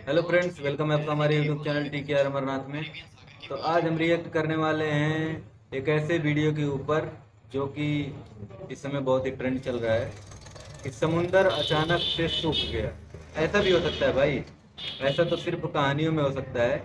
Hello friends, welcome है आपका हमारे यूट्यूब चैनल टी के आर अमरनाथ में। तो आज हम रिएक्ट करने वाले हैं एक ऐसे वीडियो के ऊपर जो कि इस समय बहुत ही ट्रेंड चल रहा है कि समुंदर अचानक से सूख गया। ऐसा भी हो सकता है भाई, ऐसा तो सिर्फ कहानियों में हो सकता है।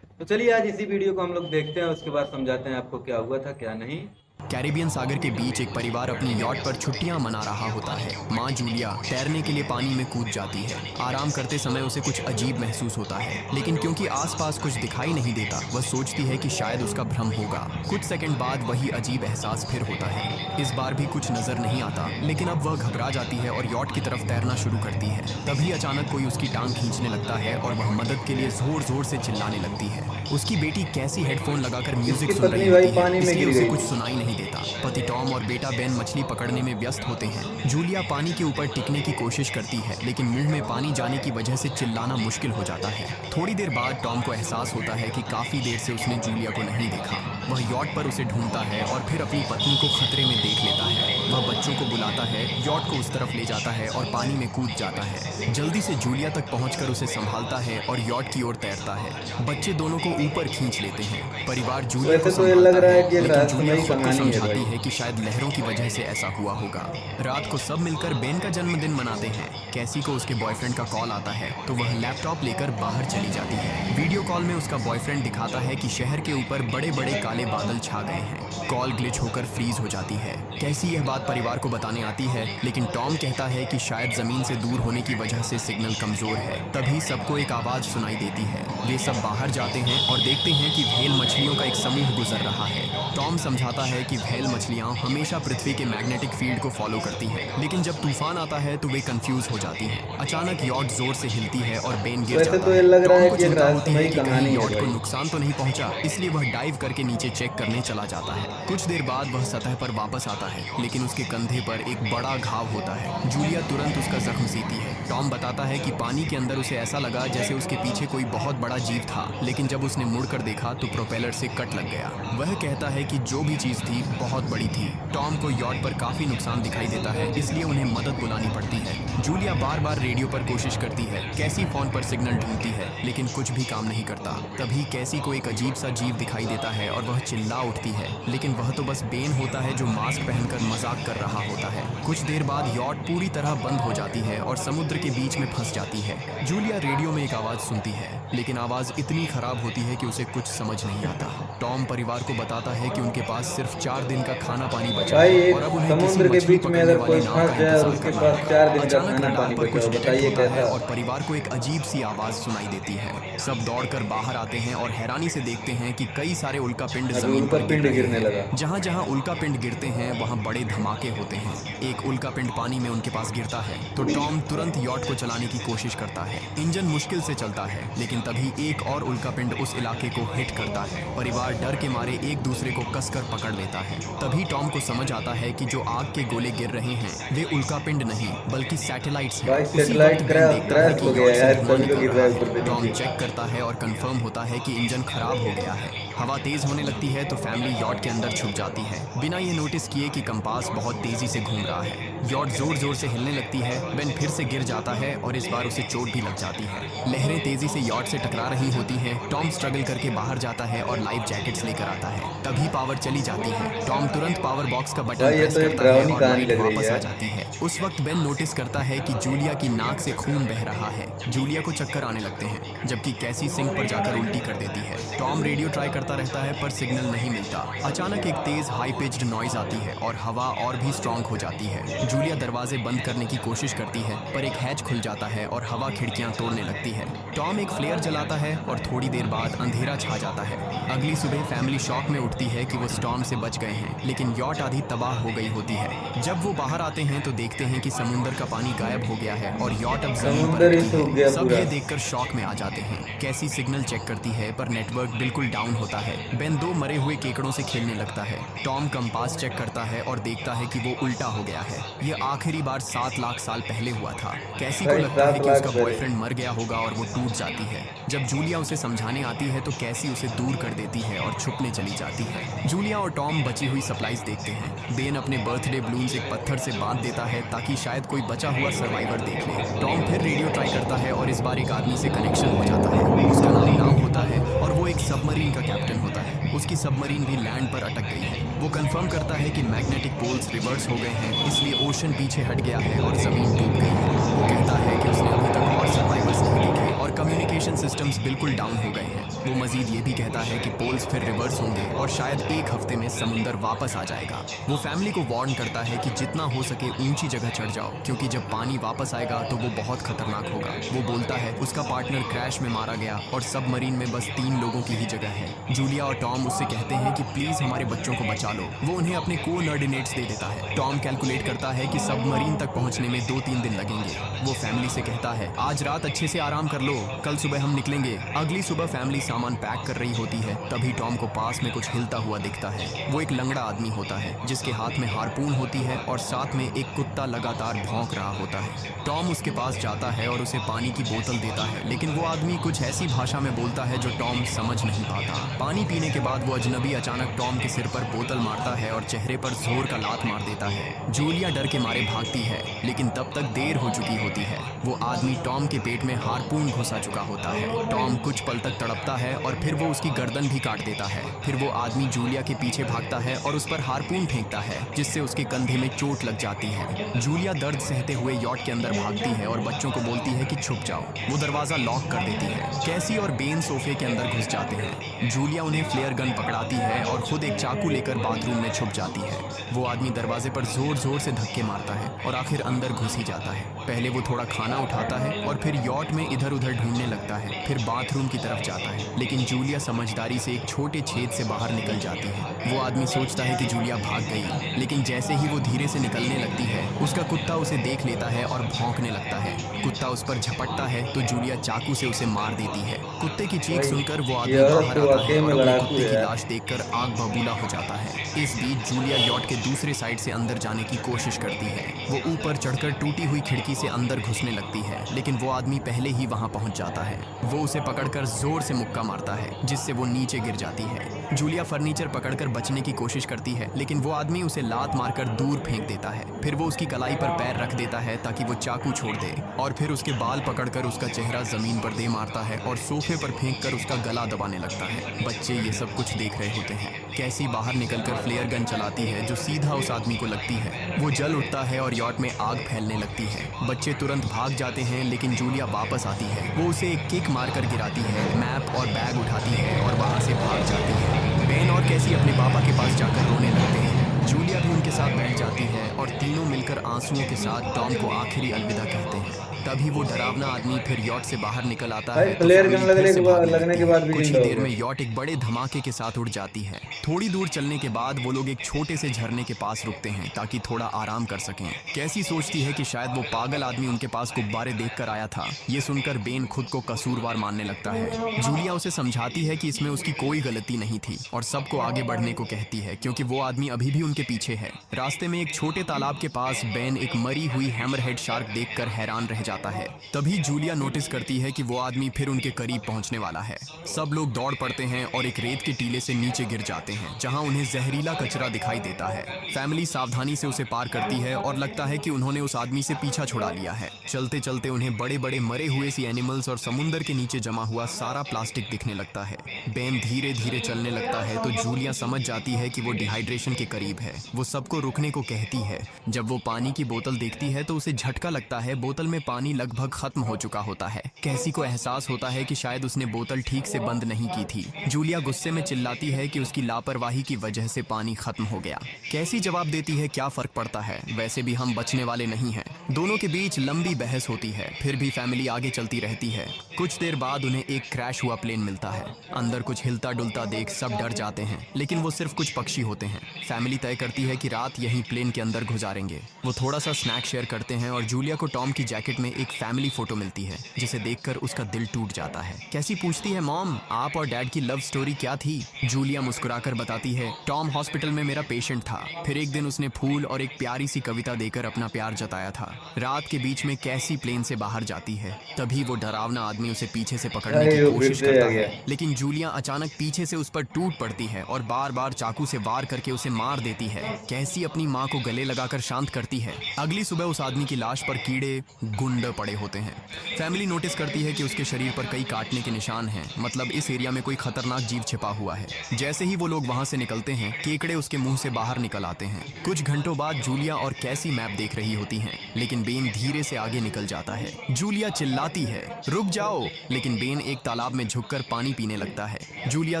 तो चलिए आज इसी वीडियो को हम लोग देखते हैं, उसके बाद समझाते हैं आपको क्या हुआ था क्या नहीं। कैरिबियन सागर के बीच एक परिवार अपनी यॉट पर छुट्टियां मना रहा होता है। माँ जूलिया तैरने के लिए पानी में कूद जाती है। आराम करते समय उसे कुछ अजीब महसूस होता है, लेकिन क्योंकि आसपास कुछ दिखाई नहीं देता, वह सोचती है कि शायद उसका भ्रम होगा। कुछ सेकंड बाद वही अजीब एहसास फिर होता है। इस बार भी कुछ नजर नहीं आता, लेकिन अब वह घबरा जाती है और यॉट की तरफ तैरना शुरू करती है। तभी अचानक कोई उसकी टांग खींचने लगता है और वह मदद के लिए जोर जोर से चिल्लाने लगती है। उसकी बेटी कैसी हेडफोन लगाकर म्यूजिक इसकी सुन रही पत्नी भाई होती है, पानी में इसलिए गिर उसे गई। कुछ सुनाई नहीं देता। पति टॉम और बेटा बेन मछली पकड़ने में व्यस्त होते हैं। जूलिया पानी के ऊपर टिकने की कोशिश करती है, लेकिन मुंह में पानी जाने की वजह से चिल्लाना मुश्किल हो जाता है। थोड़ी देर बाद टॉम को एहसास होता है कि काफी देर से उसने जूलिया को नहीं देखा। वह यॉट पर उसे ढूंढता है और फिर अपनी पत्नी को खतरे में देख लेता है। वह बच्चों को बुलाता है, यॉट को उस तरफ ले जाता है और पानी में कूद जाता है। जल्दी से जूलिया तक पहुंचकर उसे संभालता है और यॉट की ओर तैरता है। बच्चे दोनों को ऊपर खींच लेते हैं। परिवार जूलिया को वैसे तो ये लग संभालता रहा है, है कि एक लेकिन जूलिया रहस्यमयी खुद को कहानी है समझाती भाई। है कि शायद लहरों की वजह से ऐसा हुआ होगा। रात को सब मिलकर बेन का जन्मदिन मनाते हैं। कैसी को उसके बॉयफ्रेंड का कॉल आता है, तो वह लैपटॉप लेकर बाहर चली जाती है। वीडियो कॉल में उसका बॉयफ्रेंड दिखाता है कि शहर के ऊपर बड़े बड़े काले बादल छा गए हैं। कॉल ग्लिच होकर फ्रीज हो जाती है। कैसी यह बात परिवार को बताने आती है, लेकिन टॉम कहता है कि शायद जमीन से दूर होने की वजह से सिग्नल कमजोर है। तभी सबको एक आवाज सुनाई देती है। वे सब बाहर जाते हैं और देखते हैं कि व्हेल मछलियों का एक समूह गुजर रहा है। टॉम समझाता है कि व्हेल मछलियां हमेशा पृथ्वी के मैग्नेटिक फील्ड को फॉलो करती है, लेकिन जब तूफान आता है तो वे कंफ्यूज हो जाती हैं। अचानक यॉट जोर से हिलती है और बेन गिर वैसे जाता तो ये है। लग रहा टॉम है को कि एक चिंता होती है रहस्यमयी कि कहीं कहानी है यॉट को भाई। नुकसान तो नहीं पहुंचा, इसलिए वह डाइव करके नीचे चेक करने चला जाता है। कुछ देर बाद वह सतह पर वापस आता है, लेकिन उसके कंधे पर एक बड़ा घाव होता है। जूलिया तुरंत उसका जख्म सीती है। टॉम बताता है कि पानी के अंदर उसे ऐसा लगा जैसे उसके पीछे कोई बहुत बड़ा जीव था, लेकिन जब उसने मुड़कर देखा तो प्रोपेलर से कट लग गया। वह कहता है कि जो भी चीज थी बहुत बड़ी थी। टॉम को यॉट पर काफी नुकसान दिखाई देता है, इसलिए उन्हें मदद बुलानी पड़ती है। जूलिया बार बार रेडियो पर कोशिश करती है, कैसी फोन पर सिग्नल ढूंढती है, लेकिन कुछ भी काम नहीं करता। तभी कैसी को एक अजीब सा जीव दिखाई देता है और वह चिल्ला उठती है, लेकिन वह तो बस बेन होता है जो मास्क पहनकर मजाक कर रहा होता है। कुछ देर बाद यॉट पूरी तरह बंद हो जाती है और समुद्र के बीच में फंस जाती है। जूलिया रेडियो में एक आवाज सुनती है, लेकिन आवाज इतनी खराब होती है कि उसे कुछ समझ नहीं आता। टॉम परिवार को बताता है कि उनके पास सिर्फ 4 दिन का खाना पानी बचा भाई है एक और अब उन्हें किसी समुद्र के मछली बीच में पकड़ने अगर वाली कोई नाव फंस का जाए और इंतजार उसके करना पास होगा। 4 दिन का अचानक खाना रडार पानी पर बचा कुछ हो, डिटेक्ट बताइए होता है कैसा। और परिवार को एक अजीब सी आवाज सुनाई देती है। सब दौड़कर बाहर आते हैं और हैरानी से देखते हैं कि कई सारे उल्का पिंड अभी जमीन उनका पर गिर पिंड रहे गिरने लगा। हैं। जहाँ जहाँ उल्का पिंड गिरते हैं वहाँ बड़े धमाके होते हैं। एक उल्का पिंड पानी में उनके पास गिरता है तो टॉम तुरंत यॉट को चलाने की कोशिश करता है। इंजन मुश्किल से चलता है, लेकिन तभी एक और उल्का पिंड उस इलाके को हिट करता है। परिवार डर के मारे एक दूसरे को कसकर पकड़ लेता है। तभी टॉम को समझ आता है कि जो आग के गोले गिर रहे हैं वे उल्का पिंड नहीं बल्कि सैटेलाइट्स हैं। भाई उसी वक्त सैटेलाइट बेन क्रैश देखता है क्रैश कि हो यॉट गया से यार, धुआं सभी लोग निकल गिर रहा रहा है ऊपर से है। टॉम नीचे। चेक करता है और कंफर्म होता है कि इंजन खराब हो गया है। हवा तेज होने लगती है तो फैमिली यॉट के अंदर छुप जाती है, बिना ये नोटिस किए कि कंपास बहुत तेजी से घूम रहा है। यॉट जोर जोर से हिलने लगती है। बेन फिर से गिर जाता है और इस बार उसे चोट भी लग जाती है। लहरें तेजी से यॉट से टकरा रही होती हैं। टॉम स्ट्रगल करके बाहर जाता है और लाइफ जैकेट्स लेकर आता है। तभी पावर चली जाती है। टॉम तुरंत पावर बॉक्स का बटन भाई ये प्रेस तो एक करता है डरावनी और कहानी लाइट लग रही वापस आ है। जाती है। उस वक्त बेन नोटिस करता है कि जूलिया की नाक से खून बह रहा है। जूलिया को चक्कर आने लगते हैं, जबकि कैसी सिंक पर जाकर उल्टी कर देती है। टॉम रेडियो ट्राई करता रहता है पर सिग्नल नहीं मिलता। अचानक एक तेज हाई पिच्ड नॉइज आती है और हवा और भी स्ट्रांग हो जाती है। जूलिया दरवाजे बंद करने की कोशिश करती है, पर एक हैच खुल जाता है और हवा खिड़कियां तोड़ने लगती है। टॉम एक फ्लेयर जलाता है और थोड़ी देर बाद अंधेरा छा जाता है। अगली सुबह फैमिली शॉक में उठती है कि वो स्टॉर्म से बच गए हैं, लेकिन यॉट आधी तबाह हो गई होती है। जब वो बाहर आते हैं तो देखते हैं कि समुंदर का पानी गायब हो गया है और यॉट अब जमीन पर समुंदर ही अटकी सूख है। गया सब पूरा। ये देखकर शॉक में आ जाते हैं। कैसी सिग्नल चेक करती है पर नेटवर्क बिल्कुल डाउन होता है। बेन 2 मरे हुए केकड़ों से खेलने लगता है। टॉम कंपास चेक करता है और देखता है कि वो उल्टा हो गया है। ये आखिरी बार 7 लाख साल पहले हुआ था। कैसी को लगता है कि उसका बॉयफ्रेंड मर गया होगा और वो टूट जाती है। जब जूलिया उसे समझाने आती है तो कैसी उसे दूर कर देती है और छुपने चली जाती है। जूलिया और टॉम बची हुई सप्लाईज देखते हैं। बेन अपने बर्थडे बलून्स एक पत्थर से बांध देता है ताकि शायद कोई बचा हुआ सर्वाइवर देख ले। टॉम फिर रेडियो ट्राई करता है और इस बार एक आदमी से कनेक्शन हो जाता है। उसका नाम नाव होता है और वो एक सबमरीन का कैप्टन होता है। उसकी सबमरीन भी लैंड पर अटक गई है। वो कंफर्म करता है कि मैग्नेटिक पोल्स रिवर्स हो गए हैं, इसलिए ओशन पीछे हट गया है और जमीन डूब गई है। वो कहता है कि उसने अभी तक और सर्वाइवर्स नहीं देखे और कम्युनिकेशन सिस्टम्स बिल्कुल डाउन हो गए हैं। वो मजीद ये भी कहता है कि पोल्स फिर रिवर्स होंगे और शायद एक हफ्ते में समुंदर वापस आ जाएगा। वो फैमिली को वार्न करता है कि जितना हो सके ऊंची जगह चढ़ जाओ, क्योंकि जब पानी वापस आएगा तो वो बहुत खतरनाक होगा। वो बोलता है उसका पार्टनर क्रैश में मारा गया और सबमरीन में बस 3 लोगों की ही जगह है। जूलिया और टॉम उससे कहते हैं कि प्लीज हमारे बच्चों को बचा लो। वो उन्हें अपने कोऑर्डिनेट्स दे देता है। टॉम कैलकुलेट करता है कि सबमरीन तक पहुंचने में 2-3 दिन लगेंगे। वो फैमिली से कहता है आज रात अच्छे से आराम कर लो, कल सुबह हम निकलेंगे। अगली सुबह फैमिली सामान पैक कर रही होती है, तभी टॉम को पास में कुछ हिलता हुआ दिखता है। वो एक लंगड़ा आदमी होता है जिसके हाथ में हार्पून होती है और साथ में एक कुत्ता लगातार भौंक रहा होता है। टॉम उसके पास जाता है और उसे पानी की बोतल देता है, लेकिन वो आदमी कुछ ऐसी भाषा में बोलता है जो टॉम समझ नहीं पाता। पानी पीने के बाद वो अजनबी अचानक टॉम के सिर पर बोतल मारता है और चेहरे पर जोर का लात मार देता है। जूलिया डर के मारे भागती है, लेकिन तब तक देर हो चुकी होती है। वो आदमी टॉम के पेट में हार्पून घुसा चुका होता है। टॉम कुछ पल तक तड़पता है और फिर वो उसकी गर्दन भी काट देता है। फिर वो आदमी जूलिया के पीछे भागता है और उस पर हार्पून फेंकता है, जिससे उसके कंधे में चोट लग जाती है। जूलिया दर्द सहते हुए यॉट के अंदर भागती है और बच्चों को बोलती है कि छुप जाओ। वो दरवाजा लॉक कर देती है। कैसी और बेन सोफे के अंदर घुस जाते हैं। जूलिया उन्हें फ्लेयर गन पकड़ाती है और खुद एक चाकू लेकर बाथरूम में छुप जाती है। वो आदमी दरवाजे पर जोर जोर से धक्के मारता है और आखिर अंदर घुस ही जाता है। पहले वो थोड़ा खाना उठाता है और फिर यॉट में इधर उधर ढूंढने लगता है, फिर बाथरूम की तरफ जाता है, लेकिन जूलिया समझदारी से एक छोटे छेद से बाहर निकल जाती है। वो आदमी सोचता है कि जूलिया भाग गई, लेकिन जैसे ही वो धीरे से निकलने लगती है, उसका कुत्ता उसे देख लेता है और भौंकने लगता है। कुत्ता उस पर झपटता है तो जूलिया चाकू से उसे मार देती है। कुत्ते की चीख सुनकर वो आदमी बाहर आता है और अपने कुत्ते की लाश देखकर आग बबूला हो जाता है। इस बीच जूलिया यॉट के दूसरे साइड से अंदर जाने की कोशिश करती है। वो ऊपर चढ़कर टूटी हुई खिड़की से अंदर घुसने लगती है, लेकिन वो आदमी पहले ही वहां पहुंच जाता है। वो उसे पकड़कर जोर से मुक्का मारता है, जिससे वो नीचे गिर जाती है। जूलिया फर्नीचर पकड़कर बचने की कोशिश करती है, लेकिन वो आदमी उसे लात मारकर दूर फेंक देता है। फिर वो उसकी कलाई पर पैर रख देता है ताकि वो चाकू छोड़ दे, और फिर उसके बाल पकड़कर उसका चेहरा जमीन पर दे मारता है और सोफे पर फेंककर उसका गला दबाने लगता है। बच्चे ये सब कुछ देख रहे होते हैं। कैसी बाहर निकलकर फ्लेयर गन चलाती है जो सीधा उस आदमी को लगती है। वो जल उठता है और यॉट में आग फैलने लगती है। बच्चे तुरंत भाग जाते हैं, लेकिन जूलिया वापस आती है। वो उसे एक किक मारकर गिराती है, मैप और बैग उठाती है और वहां से भाग जाती है। बेन और कैसी अपने पापा के पास जाकर रोने लगते हैं। जूलिया भी उनके साथ बैठ जाती है और तीनों मिलकर आंसुओं के साथ टॉम को आखिरी अलविदा कहते हैं। तभी वो डरावना आदमी फिर यॉट से बाहर निकल आता है तो प्लेयर गन फैमिली फिर से भागने लगने के लगती बाद है। भी कुछ ही जिंदा देर होगा। में यॉट एक बड़े धमाके के साथ उड़ जाती है। थोड़ी दूर चलने के बाद वो लोग एक छोटे से झरने के पास रुकते हैं ताकि थोड़ा आराम कर सकें। कैसी सोचती है कि शायद वो पागल आदमी उनके पास गुब्बारे देखकर आया था। ये सुनकर बेन खुद को कसूरवार मानने लगता है। जूलिया उसे समझाती है कि इसमें उसकी कोई गलती नहीं थी और सबको आगे बढ़ने को कहती है, क्योंकि वो आदमी अभी भी उनके पीछे है। रास्ते में एक छोटे तालाब के पास बेन एक मरी हुई हैमरहेड शार्क देखकर हैरान रह जाता है। तभी जूलिया नोटिस करती है कि वो आदमी फिर उनके करीब पहुंचने वाला है। सब लोग दौड़ पड़ते हैं और एक रेत के टीले से नीचे गिर जाते हैं, जहां उन्हें जहरीला कचरा दिखाई देता है। फैमिली सावधानी से उसे पार करती है और लगता है कि उन्होंने उस आदमी से पीछा छुड़ा लिया है। चलते चलते उन्हें बड़े बड़े मरे हुए सी एनिमल्स और समुंदर के नीचे जमा हुआ सारा प्लास्टिक दिखने लगता है। बेन धीरे धीरे चलने लगता है तो जूलिया समझ जाती है कि वो डिहाइड्रेशन के करीब है। वो सबको रुकने को कहती है। जब वो पानी की बोतल देखती है तो उसे झटका लगता है। बोतल में पानी लगभग खत्म हो चुका होता है। कैसी को एहसास होता है कि शायद उसने बोतल ठीक से बंद नहीं की थी। जूलिया गुस्से में चिल्लाती है कि उसकी लापरवाही की वजह से पानी खत्म हो गया। कैसी जवाब देती है, क्या फर्क पड़ता है, वैसे भी हम बचने वाले नहीं हैं। दोनों के बीच लंबी बहस होती है, फिर भी फैमिली आगे चलती रहती है। कुछ देर बाद उन्हें एक क्रैश हुआ प्लेन मिलता है। अंदर कुछ हिलता डुलता देख सब डर जाते हैं, लेकिन वो सिर्फ कुछ पक्षी होते हैं। फैमिली तय करती है कि रात यहीं प्लेन के अंदर गुजारेंगे। वो थोड़ा सा स्नैक शेयर करते हैं और जूलिया को टॉम की जैकेट में एक फैमिली फोटो मिलती है, जिसे देखकर उसका दिल टूट जाता है। कैसी पूछती है, मॉम आप और डैड की लव स्टोरी क्या थी? जूलिया मुस्कुराकर बताती है, टॉम हॉस्पिटल में मेरा पेशेंट था, फिर एक दिन उसने फूल और एक प्यारी सी कविता देकर अपना प्यार जताया था। रात के बीच में कैसी प्लेन से बाहर जाती है, तभी वो डरावना आदमी उसे पीछे से पकड़ने अरे की वो फिर कोशिश से करता आ गया। है, लेकिन जूलिया अचानक पीछे से उस पर टूट पड़ती है और बार बार चाकू से वार करके उसे मार देती है। कैसी अपनी माँ को गले लगाकर शांत करती है। अगली सुबह उस आदमी की लाश पर कीड़े गुंड पड़े होते हैं। फैमिली नोटिस करती है कि उसके शरीर पर कई काटने के निशान हैं, मतलब इस एरिया में कोई खतरनाक जीव छिपा हुआ है। जैसे ही वो लोग वहां से निकलते हैं, केकड़े उसके मुंह से बाहर निकल आते हैं। कुछ घंटों बाद जूलिया और कैसी मैप देख रही होती हैं, लेकिन बेन धीरे से आगे निकल जाता है। जूलिया चिल्लाती है, रुक जाओ, लेकिन बेन एक तालाब में झुककर पानी पीने लगता है। जूलिया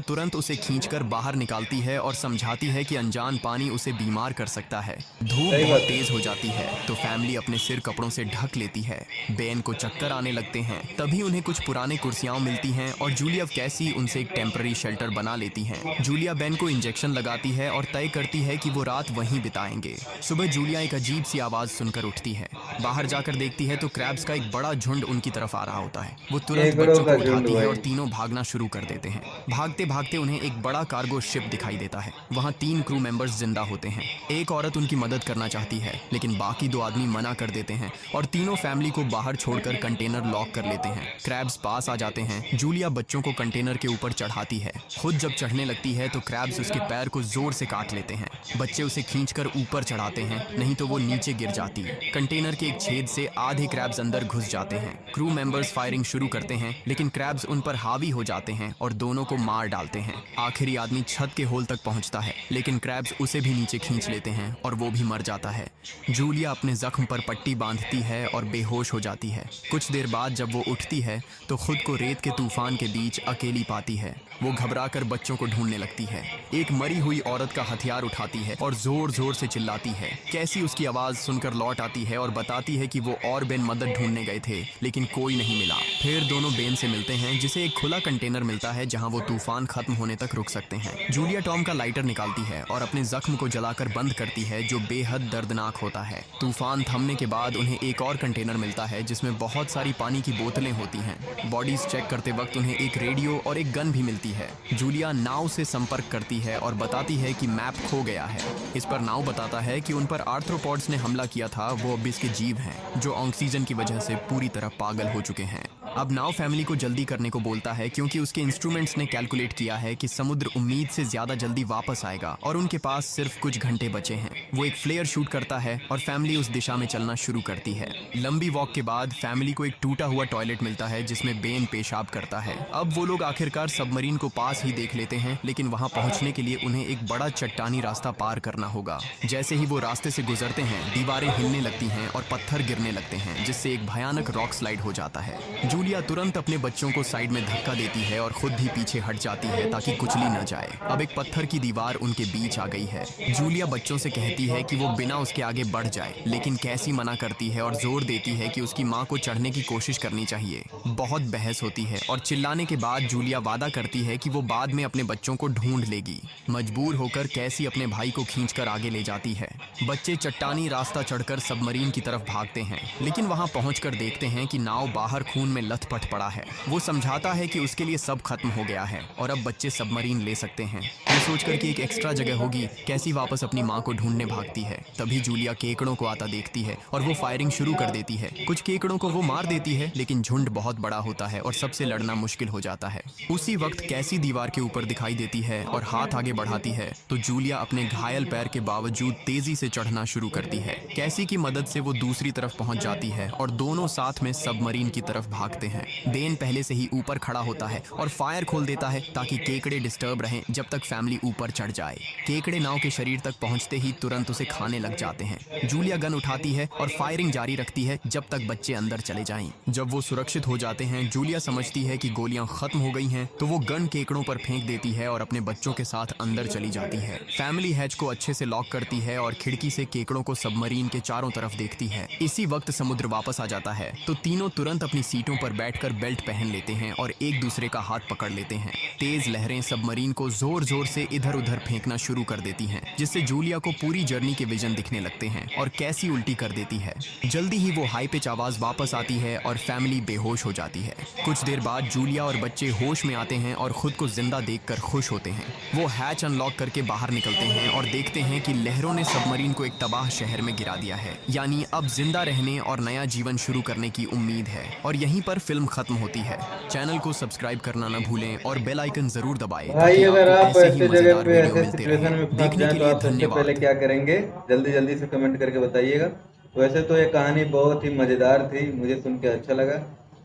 तुरंत उसे खींचकर बाहर निकालती है और समझाती है कि अनजान पानी उसे बीमार कर सकता है। धूप बहुत तेज हो जाती है तो फैमिली अपने सिर कपड़ों से ढक लेती है। बेन को चक्कर आने लगते हैं, तभी उन्हें कुछ पुराने कुर्सियां मिलती हैं और जूलिया कैसी उनसे एक टेम्पररी शेल्टर बना लेती हैं। जूलिया बेन को इंजेक्शन लगाती है और तय करती है कि वो रात वहीं बिताएंगे। सुबह जूलिया एक अजीब सी आवाज सुनकर उठती है। बाहर जाकर देखती है तो क्रैब्स का एक बड़ा झुंड उनकी तरफ आ रहा होता है। वो तुरंत बच्चों को उठाती है और तीनों भागना शुरू कर देते हैं। भागते भागते उन्हें एक बड़ा कार्गो शिप दिखाई देता है। वहाँ 3 क्रू मेंबर्स जिंदा होते हैं। एक औरत उनकी मदद करना चाहती है, लेकिन बाकी 2 आदमी मना कर देते हैं और तीनों फैमिली को बाहर छोड़कर कंटेनर लॉक कर लेते हैं। क्रैब्स पास आ जाते हैं। जूलिया बच्चों को कंटेनर के ऊपर चढ़ाती है। खुद जब चढ़ने लगती है तो क्रैब्स उसके पैर को जोर से काट लेते हैं। बच्चे उसे खींचकर ऊपर चढ़ाते हैं, नहीं तो वो नीचे गिर जाती। कंटेनर के एक छेद से आधे क्रैब्स अंदर घुस जाते हैं। क्रू मेंबर्स फायरिंग शुरू करते हैं, लेकिन क्रैब्स उन पर हावी हो जाते हैं और दोनों को मार डालते हैं। आखिरी आदमी छत के होल तक पहुंचता है, लेकिन क्रैब्स उसे भी नीचे खींच लेते हैं और वो भी मर जाता है। जूलिया अपने जख्म पर पट्टी बांधती है और बेहोश हो जाती है। कुछ देर बाद जब वो उठती है तो खुद को रेत के तूफान के बीच अकेली पाती है। वो घबराकर बच्चों को ढूंढने लगती है। एक मरी हुई औरत का हथियार उठाती है और जोर जोर से चिल्लाती है। कैसी उसकी आवाज सुनकर लौट आती है और बताती है कि वो और बेन मदद ढूंढने गए थे, लेकिन कोई नहीं मिला। फिर दोनों बेन से मिलते हैं, जिसे एक खुला कंटेनर मिलता है जहां वो तूफान खत्म होने तक रुक सकते हैं। जूलिया टॉम का लाइटर निकालती है और अपने जख्म को जलाकर बंद करती है, जो बेहद दर्दनाक होता है। तूफान थमने के बाद उन्हें एक और कंटेनर मिलता है जिसमें बहुत सारी पानी की बोतलें होती हैं। बॉडीज चेक करते वक्त उन्हें एक रेडियो और एक गन भी मिलती है। जूलिया नाव से संपर्क करती है और बताती है कि मैप खो गया है। इस पर नाव बताता है कि उन पर आर्थ्रोपॉड्स ने हमला किया था, वो अब इसके जीव हैं, जो ऑक्सीजन की वजह से पूरी तरह पागल हो चुके हैं। अब नाव फैमिली को जल्दी करने को बोलता है, क्योंकि उसके इंस्ट्रूमेंट्स ने कैलकुलेट किया है कि समुद्र उम्मीद से ज्यादा जल्दी वापस आएगा और उनके पास सिर्फ कुछ घंटे बचे हैं। वो एक फ्लेयर शूट करता है और फैमिली उस दिशा में चलना शुरू करती है। लंबी वॉक के बाद फैमिली को एक टूटा हुआ टॉयलेट मिलता है जिसमें बेन पेशाब करता है। अब वो लोग आखिरकार सबमरीन को पास ही देख लेते हैं, लेकिन वहां पहुंचने के लिए उन्हें एक बड़ा चट्टानी रास्ता पार करना होगा। जैसे ही वो रास्ते से गुजरते हैं, दीवारें हिलने लगती हैं और पत्थर गिरने लगते हैं, जिससे एक भयानक रॉक स्लाइड हो जाता है। जूलिया तुरंत अपने बच्चों को साइड में धक्का देती है और खुद भी पीछे हट जाती है ताकि कुचली न जाए। अब एक पत्थर की दीवार उनके बीच आ गई है। जूलिया बच्चों से कहती है कि वो बिना उसके आगे बढ़ जाए, लेकिन कैसी मना करती है और जोर देती है कि उसकी माँ को चढ़ने की कोशिश करनी चाहिए। बहुत बहस होती है और चिल्लाने के बाद जूलिया वादा करती है कि वो बाद में अपने बच्चों को ढूंढ लेगी। मजबूर होकर कैसी अपने भाई को खींचकर आगे ले जाती है। बच्चे चट्टानी रास्ता चढ़कर सबमरीन की तरफ भागते हैं, लेकिन वहां पहुंचकर देखते हैं कि नाव बाहर खून में लथपथ पड़ा है। वो समझाता है कि उसके लिए सब खत्म हो गया है और अब बच्चे सबमरीन ले सकते हैं। ये सोचकर कि एक एक्स्ट्रा जगह होगी, कैसी वापस अपनी माँ को ढूंढने भागती है। तभी जूलिया केकड़ों को आता देखती है और वो फायरिंग शुरू कर देती है। कुछ केकड़ों को वो मार देती है, लेकिन झुंड बहुत बड़ा होता है और सबसे लड़ना मुश्किल हो जाता है। उसी वक्त कैसी दीवार के ऊपर दिखाई देती है और हाथ आगे बढ़ाती है तो जूलिया अपने घायल पैर के बावजूद तेजी से चढ़ना शुरू करती है। कैसी की मदद से वो दूसरी तरफ पहुंच जाती है और दोनों साथ में सबमरीन की तरफ भागते हैं। बेन पहले से ही ऊपर खड़ा होता है और फायर खोल देता है ताकि केकड़े डिस्टर्ब रहें जब तक फैमिली ऊपर चढ़ जाए। केकड़े नाव के शरीर तक पहुंचते ही तुरंत उसे खाने लग जाते हैं। जूलिया गन उठाती है और फायरिंग जारी रखती है जब तक बच्चे अंदर चले जाएं। जब वो सुरक्षित हो जाते हैं, जूलिया समझती है कि गोलियां खत्म हो गई हैं, तो वो गन केकड़ों पर फेंक देती है और अपने बच्चों के साथ अंदर चली जाती है। फैमिली हैच को अच्छे से लॉक करती है और खिड़की से केकड़ों को सबमरीन के चारों तरफ देखती है। इसी वक्त समुद्र वापस आ जाता है तो तीनों तुरंत अपनी सीटों पर बैठकर बेल्ट पहन लेते हैं और एक दूसरे का हाथ पकड़ लेते हैं। तेज लहरें सबमरीन को जोर जोर से इधर उधर फेंकना शुरू कर देती हैं, जिससे जूलिया को पूरी जर्नी के विजन दिखने लगते हैं और कैसी उल्टी कर देती है। जल्दी ही वो हाई पिच आवाज वापस आती है और फैमिली बेहोश हो जाती है। कुछ देर बाद जूलिया और बच्चे होश में आते हैं और खुद को जिंदा देखकर खुश होते हैं। वो हैच अनलॉक करके बाहर निकलते हैं और देखते हैं कि लहरों ने सबमरीन को एक तबाह शहर में गिरा दिया है। यानी अब जिंदा रहने और नया जीवन शुरू करने की उम्मीद है। और यहीं पर फिल्म खत्म होती है। चैनल को सब्सक्राइब करना न भूलें और बेल आइकन जरूर दबाएं भाई अगर आप ऐसे ही ऐसे जगह मजेदार पे वीडियो ऐसे मिलते सिचुएशन रहें। में फंस देखने जाए के तो लिए आप सबसे पहले धन्यवाद। क्या करेंगे, जल्दी जल्दी से कमेंट करके बताइएगा। वैसे तो ये कहानी बहुत ही मज़ेदार थी, मुझे सुन के अच्छा लगा।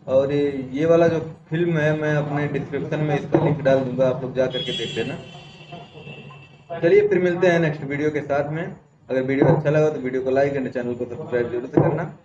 और ये वाला जो फिल्म है मैं अपने डिस्क्रिप्शन में इसका लिंक डाल दूंगा, आप लोग जा करके देख लेना। चलिए फिर मिलते हैं नेक्स्ट वीडियो के साथ में। अगर वीडियो अच्छा लगा तो वीडियो को लाइक एंड चैनल को सब्सक्राइब जरूर से करना।